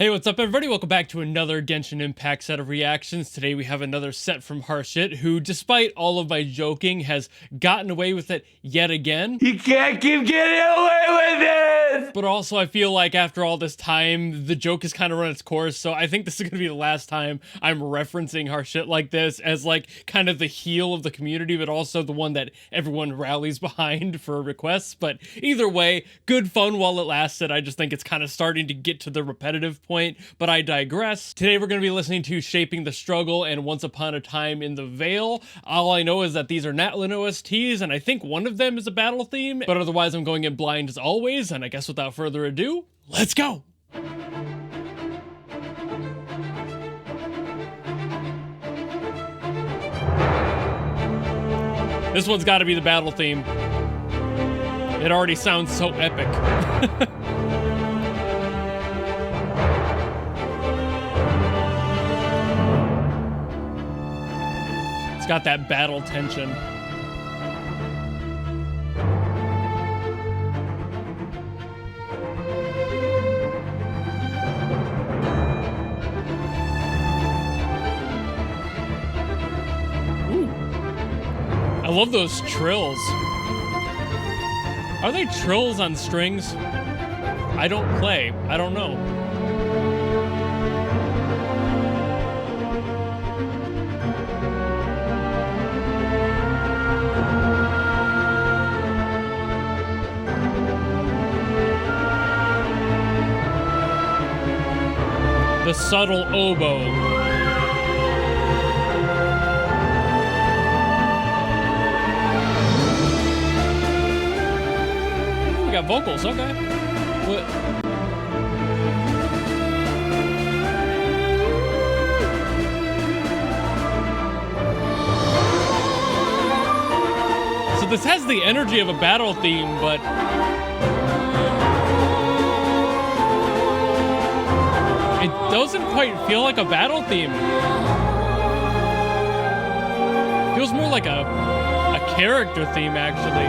Hey, what's up everybody? Welcome back to another Genshin Impact set of reactions. Today we have another set from Harshit, who, despite all of my joking, has gotten away with it yet again. You can't keep getting away with this! But also I feel like after all this time, the joke has kind of run its course, so I think this is going to be the last time I'm referencing Harshit like this as like kind of the heel of the community, but also the one that everyone rallies behind for requests. But either way, good fun while it lasted. I just think it's kind of starting to get to the repetitive point, but I digress. Today we're going to be listening to Shaping the Struggle and Once Upon a Time in the Vale. All I know is that these are Natlin OSTs, and I think one of them is a battle theme, but otherwise I'm going in blind as always, and I guess without further ado, let's go! This one's got to be the battle theme. It already sounds so epic. It's got that battle tension. I love those trills. Are they trills on strings? I don't play. I don't know. The subtle oboe. We got vocals, okay. What? So this has the energy of a battle theme, but it doesn't quite feel like a battle theme. It feels more like a character theme, actually.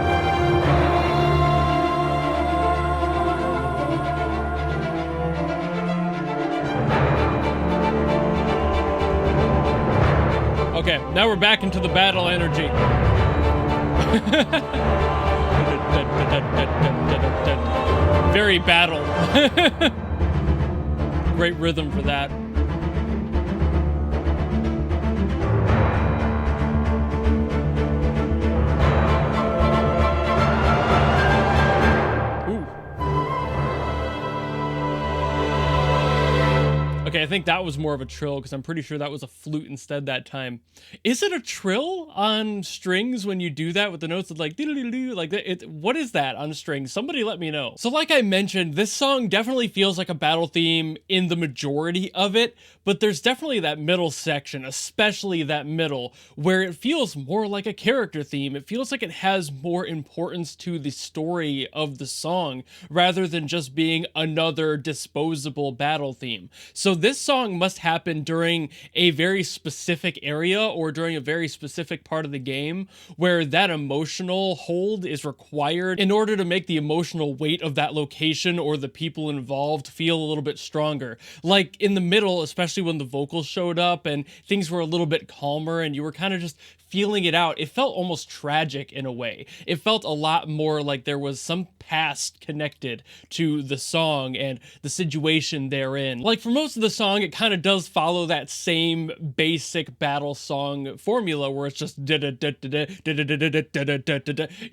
Okay, now we're back into the battle energy. Very battle. Great rhythm for that. Okay, I think that was more of a trill because I'm pretty sure that was a flute instead that time. Is it a trill on strings when you do that with the notes of like doo-doo-doo-doo, like that? What is that on strings? Somebody let me know. So like I mentioned, this song definitely feels like a battle theme in the majority of it, but there's definitely that middle section, especially that middle, where it feels more like a character theme. It feels like it has more importance to the story of the song rather than just being another disposable battle theme. So this song must happen during a very specific area or during a very specific part of the game where that emotional hold is required in order to make the emotional weight of that location or the people involved feel a little bit stronger. Like in the middle, especially when the vocals showed up and things were a little bit calmer and you were kind of just feeling it out, it felt almost tragic in a way. It felt a lot more like there was some past connected to the song and the situation therein. Like for most of the song, it kind of does follow that same basic battle song formula where it's just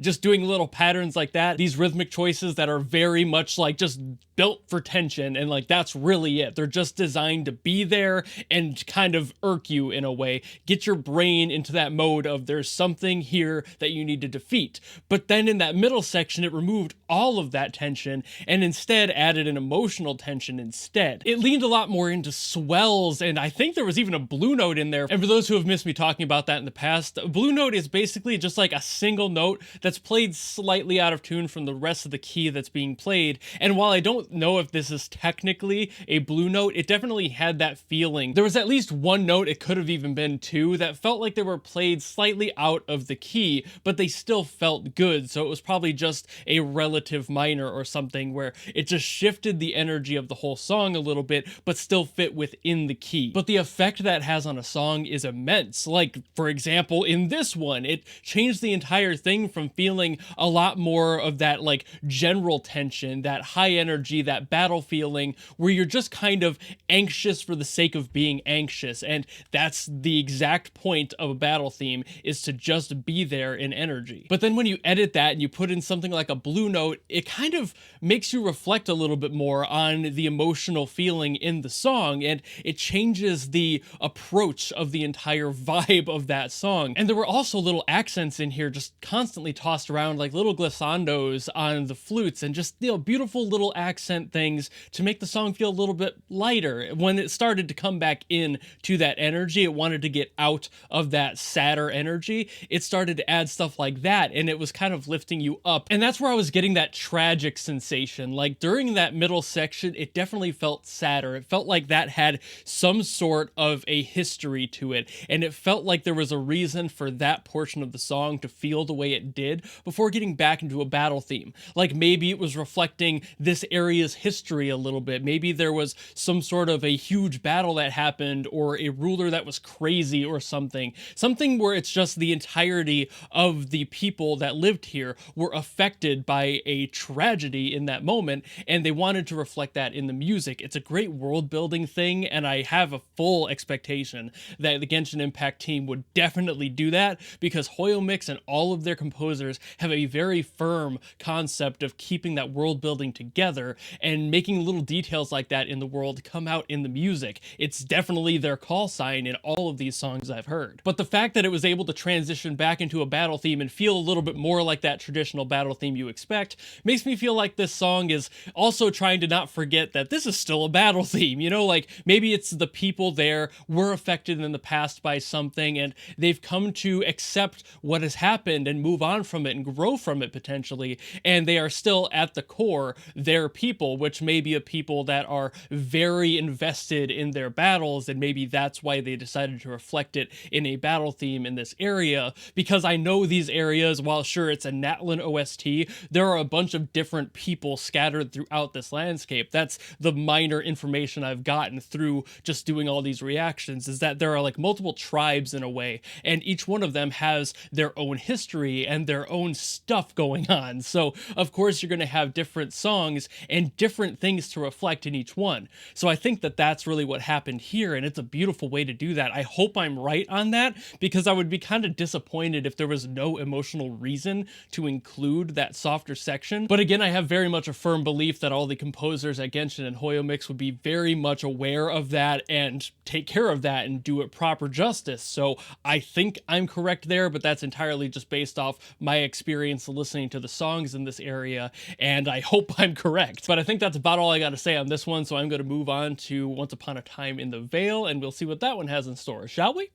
just doing little patterns like that. These rhythmic choices that are very much like just built for tension, and like that's really it. They're just designed to be there and kind of irk you in a way, get your brain into that mode of there's something here that you need to defeat. But then in that middle section, it removed all of that tension and instead added an emotional tension instead. It leaned a lot more into swells, and I think there was even a blue note in there. And for those who have missed me talking about that in the past, a blue note is basically just like a single note that's played slightly out of tune from the rest of the key that's being played. And while I don't know if this is technically a blue note, it definitely had that feeling. There was at least one note, it could have even been two, that felt like they were played played slightly out of the key, but they still felt good. So it was probably just a relative minor or something where it just shifted the energy of the whole song a little bit, but still fit within the key. But the effect that has on a song is immense. Like, for example, in this one, it changed the entire thing from feeling a lot more of that like general tension, that high energy, that battle feeling where you're just kind of anxious for the sake of being anxious. And that's the exact point of a battle theme, is to just be there in energy. But then when you edit that and you put in something like a blue note, it kind of makes you reflect a little bit more on the emotional feeling in the song, and it changes the approach of the entire vibe of that song. And there were also little accents in here just constantly tossed around, like little glissandos on the flutes, and just, you know, beautiful little accent things to make the song feel a little bit lighter. When it started to come back in to that energy, it wanted to get out of that sadder energy, it started to add stuff like that, and it was kind of lifting you up. And that's where I was getting that tragic sensation. Like during that middle section, it definitely felt sadder. It felt like that had some sort of a history to it, and it felt like there was a reason for that portion of the song to feel the way it did before getting back into a battle theme. Like maybe it was reflecting this area's history a little bit. Maybe there was some sort of a huge battle that happened, or a ruler that was crazy or something. Something where it's just the entirety of the people that lived here were affected by a tragedy in that moment, and they wanted to reflect that in the music. It's a great world building thing, and I have a full expectation that the Genshin Impact team would definitely do that, because HOYO-MiX and all of their composers have a very firm concept of keeping that world building together and making little details like that in the world come out in the music. It's definitely their call sign in all of these songs I've heard. But the fact that it was able to transition back into a battle theme and feel a little bit more like that traditional battle theme you expect makes me feel like this song is also trying to not forget that this is still a battle theme. You know, like maybe it's the people there were affected in the past by something, and they've come to accept what has happened and move on from it and grow from it potentially, and they are still at the core their people, which may be a people that are very invested in their battles, and maybe that's why they decided to reflect it in a battle theme in this area. Because I know these areas, while sure it's a Natlan OST, there are a bunch of different people scattered throughout this landscape. That's the minor information I've gotten through just doing all these reactions, is that there are like multiple tribes in a way, and each one of them has their own history and their own stuff going on. So of course you're going to have different songs and different things to reflect in each one. So I think that that's really what happened here, and it's a beautiful way to do that. I hope I'm right on that, because I would be kind of disappointed if there was no emotional reason to include that softer section. But again, I have very much a firm belief that all the composers at Genshin and HOYO-MiX would be very much aware of that and take care of that and do it proper justice. So I think I'm correct there, but that's entirely just based off my experience listening to the songs in this area, and I hope I'm correct. But I think that's about all I got to say on this one, so I'm going to move on to Once Upon a Time in the Vale, and we'll see what that one has in store, shall we?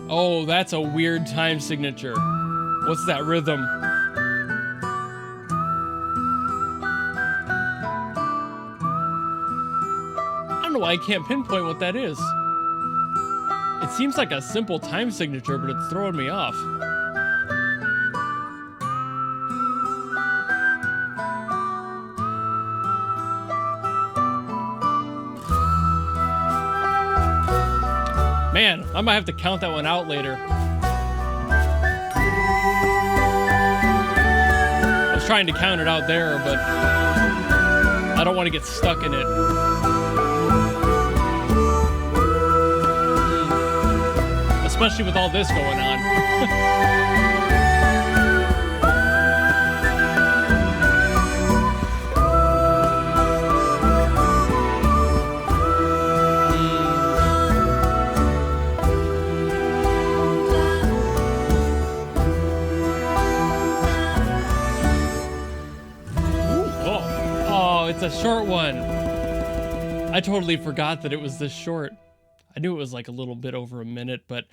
Oh, that's a weird time signature. What's that rhythm? I don't know why I can't pinpoint what that is. It seems like a simple time signature, but it's throwing me off. Man, I might have to count that one out later. I was trying to count it out there, but I don't want to get stuck in it. Especially with all this going on. It's a short one. I totally forgot that it was this short. I knew it was like a little bit over a minute, but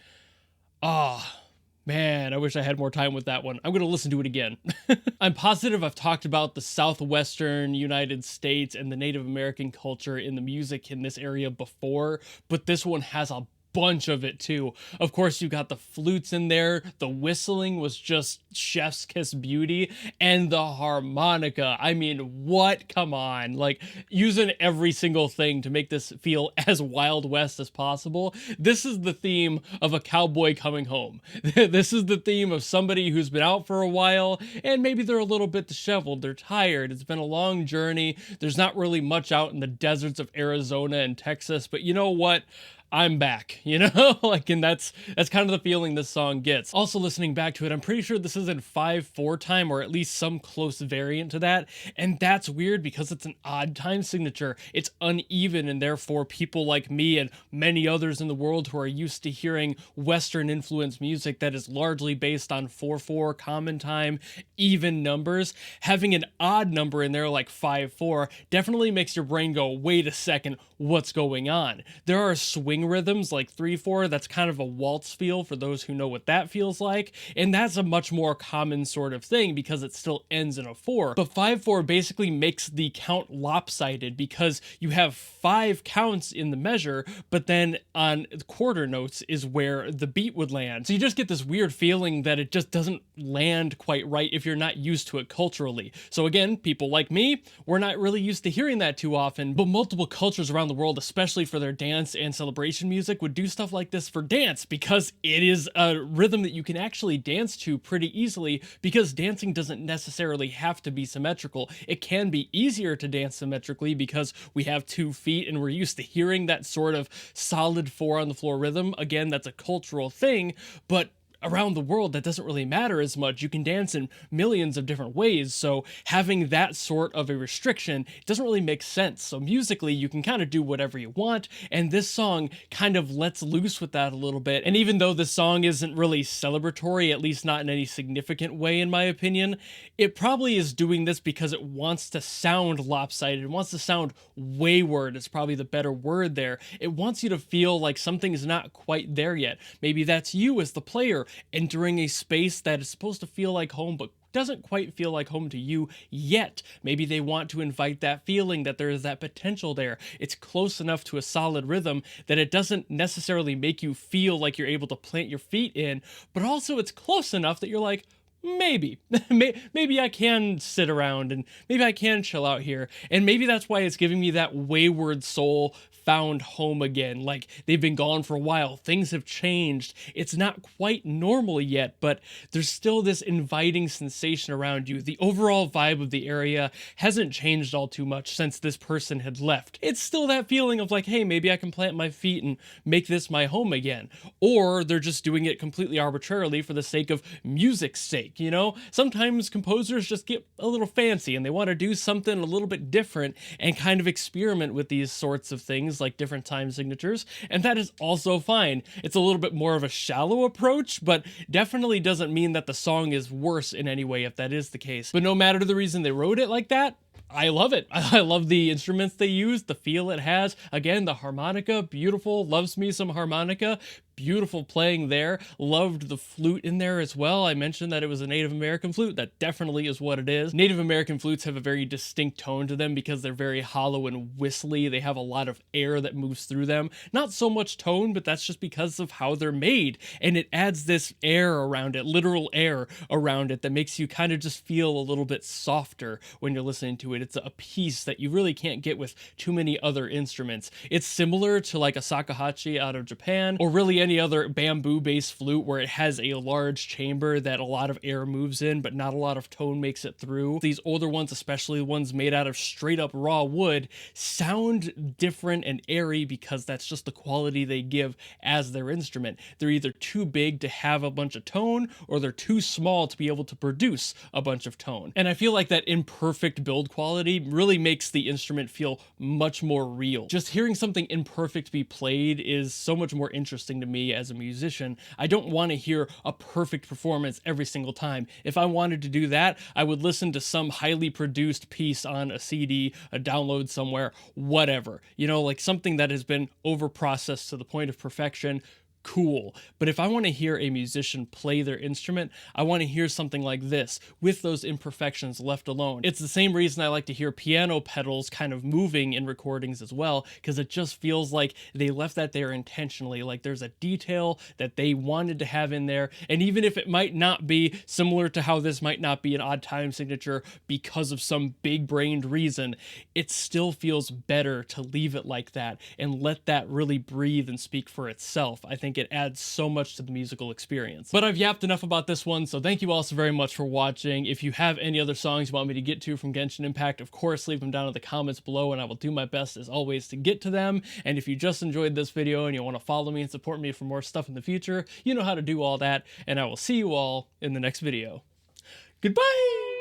Man, I wish I had more time with that one. I'm going to listen to it again. I'm positive I've talked about the southwestern United States and the Native American culture in the music in this area before, but this one has a bunch of it too. Of course, you got the flutes in there, the whistling was just chef's kiss beauty, and the harmonica. I mean, what? Come on. Like, using every single thing to make this feel as Wild West as possible. This is the theme of a cowboy coming home. This is the theme of somebody who's been out for a while, and maybe they're a little bit disheveled, they're tired, it's been a long journey, there's not really much out in the deserts of Arizona and Texas, but you know what? I'm back, you know? Like, and that's kind of the feeling this song gets. Also, listening back to it, I'm pretty sure this is in 5/4 time, or at least some close variant to that, and that's weird because it's an odd time signature. It's uneven, and therefore people like me and many others in the world who are used to hearing Western influenced music that is largely based on 4/4 common time, even numbers, having an odd number in there like 5/4 definitely makes your brain go, wait a second, what's going on? There are swing rhythms like 3/4, that's kind of a waltz feel for those who know what that feels like, and that's a much more common sort of thing because it still ends in a 4. But 5/4 basically makes the count lopsided because you have 5 counts in the measure, but then on quarter notes is where the beat would land. So you just get this weird feeling that it just doesn't land quite right if you're not used to it culturally. So again, people like me, we're not really used to hearing that too often, but multiple cultures around the world, especially for their dance and celebration music, would do stuff like this for dance because it is a rhythm that you can actually dance to pretty easily, because dancing doesn't necessarily have to be symmetrical. It can be easier to dance symmetrically because we have 2 feet and we're used to hearing that sort of solid 4 on the floor rhythm. Again, that's a cultural thing, but around the world that doesn't really matter as much. You can dance in millions of different ways, so having that sort of a restriction doesn't really make sense. So musically you can kind of do whatever you want, and this song kind of lets loose with that a little bit. And even though this song isn't really celebratory, at least not in any significant way in my opinion, it probably is doing this because it wants to sound lopsided. It wants to sound wayward, is probably the better word there. It wants you to feel like something's not quite there yet. Maybe that's you as the player entering a space that is supposed to feel like home but doesn't quite feel like home to you yet. Maybe they want to invite that feeling that there is that potential there. It's close enough to a solid rhythm that it doesn't necessarily make you feel like you're able to plant your feet in, but also it's close enough that you're like, maybe, maybe I can sit around and maybe I can chill out here. And maybe that's why it's giving me that wayward soul found home again. Like, they've been gone for a while, things have changed, it's not quite normal yet, but there's still this inviting sensation around you. The overall vibe of the area hasn't changed all too much since this person had left. It's still that feeling of like, hey, maybe I can plant my feet and make this my home again. Or they're just doing it completely arbitrarily for the sake of music's sake, you know? Sometimes composers just get a little fancy and they want to do something a little bit different and kind of experiment with these sorts of things, like different time signatures, and that is also fine. It's a little bit more of a shallow approach, but definitely doesn't mean that the song is worse in any way if that is the case. But no matter the reason they wrote it like that, I love it. I love the instruments they use, the feel it has. Again, the harmonica, beautiful. Loves me some harmonica. Beautiful playing there. Loved the flute in there as well. I mentioned that it was a Native American flute. That definitely is what it is. Native American flutes have a very distinct tone to them because they're very hollow and whistly. They have a lot of air that moves through them. Not so much tone, but that's just because of how they're made. And it adds this air around it, literal air around it, that makes you kind of just feel a little bit softer when you're listening to it. It's a piece that you really can't get with too many other instruments. It's similar to like a shakuhachi out of Japan, or really any other bamboo-based flute where it has a large chamber that a lot of air moves in, but not a lot of tone makes it through. These older ones, especially ones made out of straight up raw wood, sound different and airy because that's just the quality they give as their instrument. They're either too big to have a bunch of tone, or they're too small to be able to produce a bunch of tone. And I feel like that imperfect build quality really makes the instrument feel much more real. Just hearing something imperfect be played is so much more interesting to me as a musician. I don't want to hear a perfect performance every single time. If I wanted to do that, I would listen to some highly produced piece on a CD, a download somewhere, whatever. You know, like something that has been over processed to the point of perfection. cool. But if I want to hear a musician play their instrument, I want to hear something like this with those imperfections left alone. It's the same reason I like to hear piano pedals kind of moving in recordings as well, because it just feels like they left that there intentionally, like there's a detail that they wanted to have in there. And even if it might not be, similar to how this might not be an odd time signature because of some big brained reason, it still feels better to leave it like that and let that really breathe and speak for itself. I think it adds so much to the musical experience. But I've yapped enough about this one, so thank you all so very much for watching. If you have any other songs you want me to get to from Genshin Impact, of course leave them down in the comments below and I will do my best as always to get to them. And if you just enjoyed this video and you want to follow me and support me for more stuff in the future, you know how to do all that, and I will see you all in the next video. Goodbye!